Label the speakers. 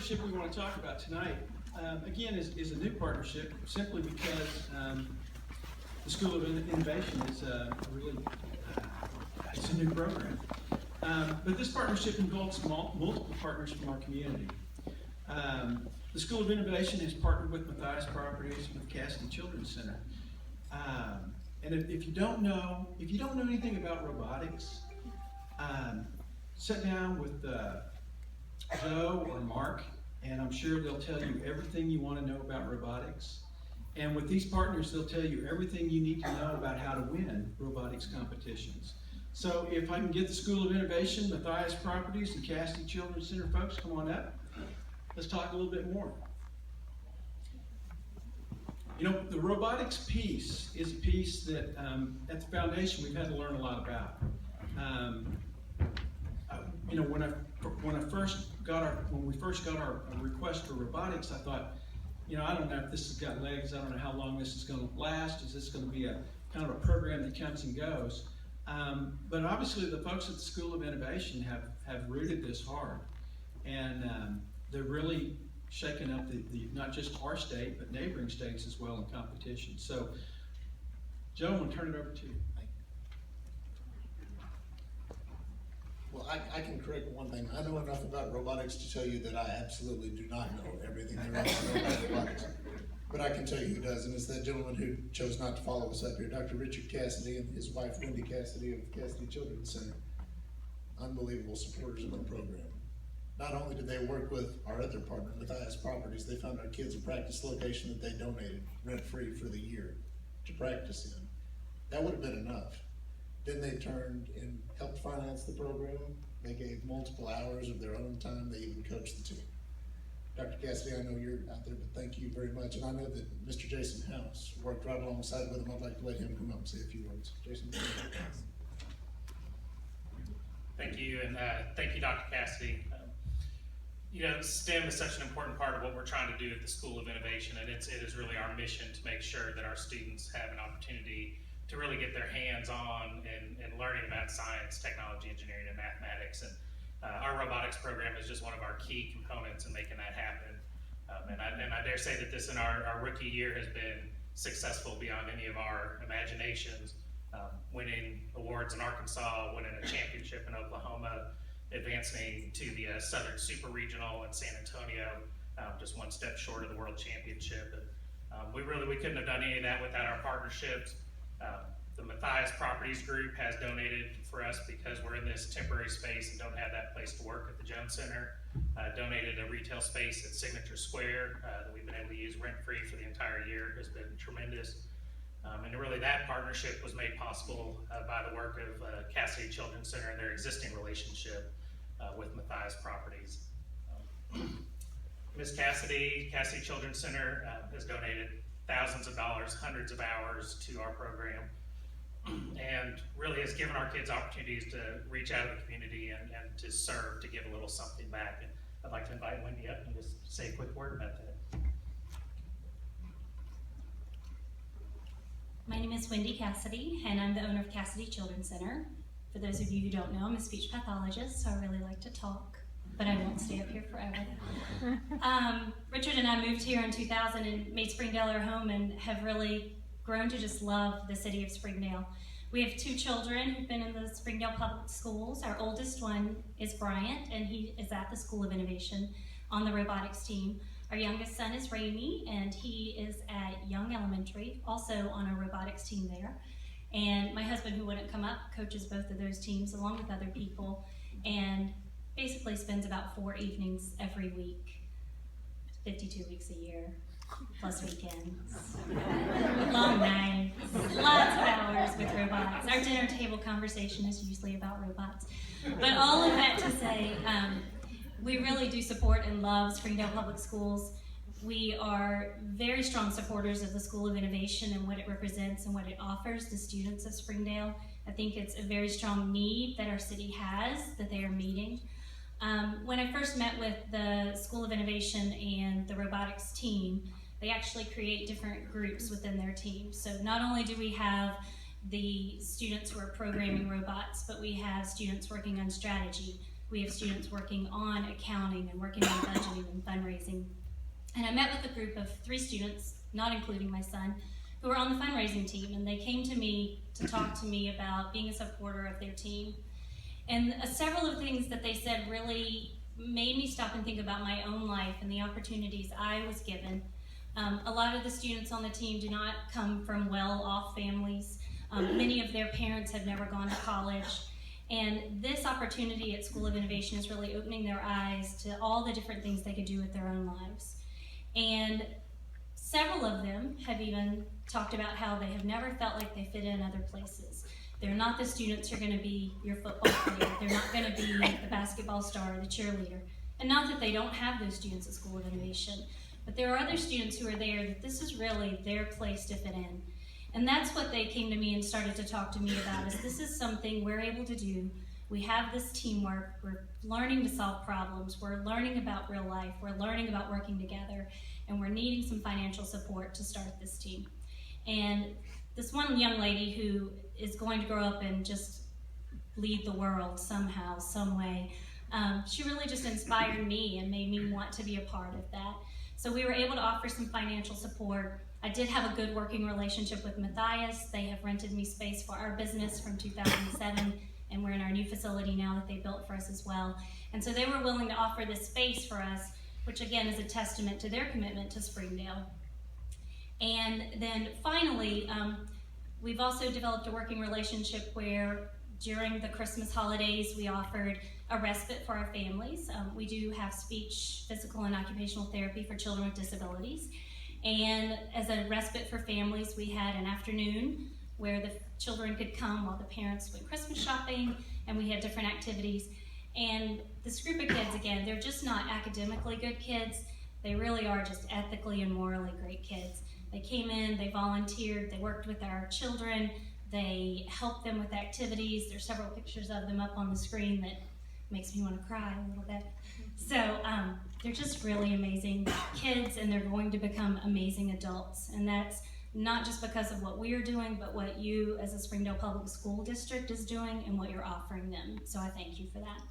Speaker 1: partnership we want to talk about tonight, again, is a new partnership simply because the School of Innovation is it's a new program. But this partnership involves multiple partners from our community. The School of Innovation has partnered with Mathias Properties, with Cassady Children's Center. And if you don't know anything about robotics, sit down with Joe or Mark, and I'm sure they'll tell you everything you want to know about robotics. And with these partners, they'll tell you everything you need to know about how to win robotics competitions. So if I can get the School of Innovation, Mathias Properties, and Cassady Children's Center folks, come on up. Let's talk a little bit more. You know, the robotics piece is a piece that at the foundation we've had to learn a lot about. You know, when we first got our request for robotics, I thought, you know, I don't know if this has got legs. I don't know how long this is going to last. Is this going to be a kind of a program that comes and goes? But obviously, the folks at the School of Innovation have rooted this hard, and they're really shaking up the not just our state but neighboring states as well in competition. So, Joe, I'm going to turn it over to you.
Speaker 2: Well, I can correct one thing. I know enough about robotics to tell you that I absolutely do not know everything there is to know about robotics. But I can tell you who does, and it's that gentleman who chose not to follow us up here, Dr. Richard Cassady and his wife, Wendy Cassady of Cassady Children's Center. Unbelievable supporters of our program. Not only did they work with our other partner, Mathias Properties, they found our kids a practice location that they donated rent-free for the year to practice in. That would have been enough. Then they turned and helped finance the program. They gave multiple hours of their own time. They even coached the team. Dr. Cassady, I know you're out there, but thank you very much. And I know that Mr. Jason House worked right alongside with him. I'd like to let him come up and say a few words. Jason.
Speaker 3: Thank you, and thank you, Dr. Cassady. You know, STEM is such an important part of what we're trying to do at the School of Innovation, and it is really our mission to make sure that our students have an opportunity to really get their hands on and learning about science, technology, engineering, and mathematics. And our robotics program is just one of our key components in making that happen. And I dare say that this in our rookie year has been successful beyond any of our imaginations, winning awards in Arkansas, winning a championship in Oklahoma, advancing to the Southern Super Regional in San Antonio, just one step short of the World Championship. And we couldn't have done any of that without our partnerships. The Mathias Properties Group has donated for us because we're in this temporary space and don't have that place to work at the Jones Center. Donated a retail space at Signature Square that we've been able to use rent-free for the entire year. Has been tremendous. And really that partnership was made possible by the work of Cassady Children's Center and their existing relationship with Mathias Properties. Ms. Cassady Children's Center has donated thousands of dollars, hundreds of hours to our program, and really has given our kids opportunities to reach out to the community and to serve, to give a little something back. And I'd like to invite Wendy up and just say a quick word about that.
Speaker 4: My name is Wendy Cassady, and I'm the owner of Cassady Children's Center. For those of you who don't know, I'm a speech pathologist, so I really like to talk, but I won't stay up here forever. Richard and I moved here in 2000 and made Springdale our home and have really grown to just love the city of Springdale. We have 2 children who've been in the Springdale Public Schools. Our oldest one is Bryant, and he is at the School of Innovation on the robotics team. Our youngest son is Ramey, and he is at Young Elementary, also on a robotics team there. And my husband, who wouldn't come up, coaches both of those teams along with other people, and basically spends about 4 evenings every week, 52 weeks a year, plus weekends, long nights, lots of hours with robots. Our dinner table conversation is usually about robots. But all of that to say, we really do support and love Springdale Public Schools. We are very strong supporters of the School of Innovation and what it represents and what it offers the students of Springdale. I think it's a very strong need that our city has that they are meeting. When I first met with the School of Innovation and the robotics team, they actually create different groups within their team. So not only do we have the students who are programming robots, but we have students working on strategy, we have students working on accounting and working on budgeting and fundraising. And I met with a group of 3 students, not including my son, who were on the fundraising team, and they came to me to talk to me about being a supporter of their team. And several of the things that they said really made me stop and think about my own life and the opportunities I was given. A lot of the students on the team do not come from well-off families. Many of their parents have never gone to college. And this opportunity at School of Innovation is really opening their eyes to all the different things they could do with their own lives. And several of them have even talked about how they have never felt like they fit in other places. They're not the students who are going to be your football player. They're not going to be the basketball star or the cheerleader. And not that they don't have those students at School of Innovation, but there are other students who are there that this is really their place to fit in. And that's what they came to me and started to talk to me about, is this is something we're able to do. We have this teamwork. We're learning to solve problems. We're learning about real life. We're learning about working together. And we're needing some financial support to start this team. And this one young lady who is going to grow up and just lead the world somehow, some way, she really just inspired me and made me want to be a part of that. So we were able to offer some financial support. I did have a good working relationship with Mathias. They have rented me space for our business from 2007, and we're in our new facility now that they built for us as well. And so they were willing to offer this space for us, which again is a testament to their commitment to Springdale. And then finally, we've also developed a working relationship where during the Christmas holidays, we offered a respite for our families. We do have speech, physical, and occupational therapy for children with disabilities. And as a respite for families, we had an afternoon where the children could come while the parents went Christmas shopping, and we had different activities. And this group of kids, again, they're just not academically good kids. They really are just ethically and morally great kids. They came in, they volunteered, they worked with our children, they helped them with activities. There's several pictures of them up on the screen that makes me want to cry a little bit. So they're just really amazing kids, and they're going to become amazing adults. And that's not just because of what we are doing, but what you as a Springdale Public School District is doing and what you're offering them. So I thank you for that.